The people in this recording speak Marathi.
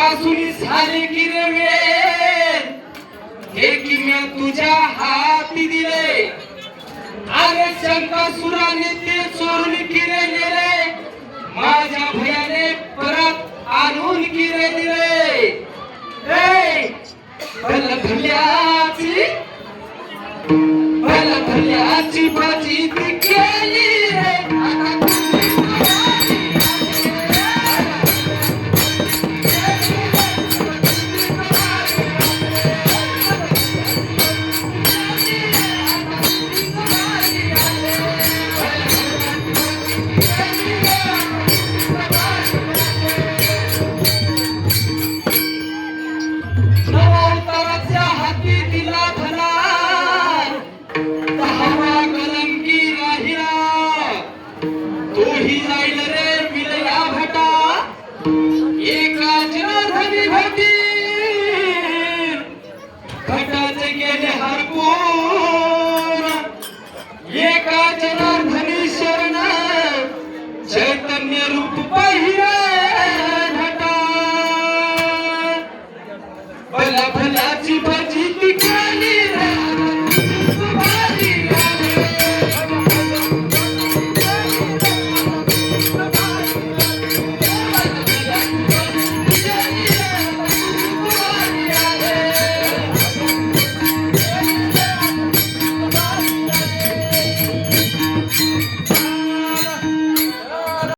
शंकासुरी झाले की रे वेळ, हे की मी तुझ्या हाती दिले. अरे शंकासुराने ते चोरून की रे नेले, माझ्या भयाने परत आणून की रे दिले. भल्या भल्याची बाजी ती केली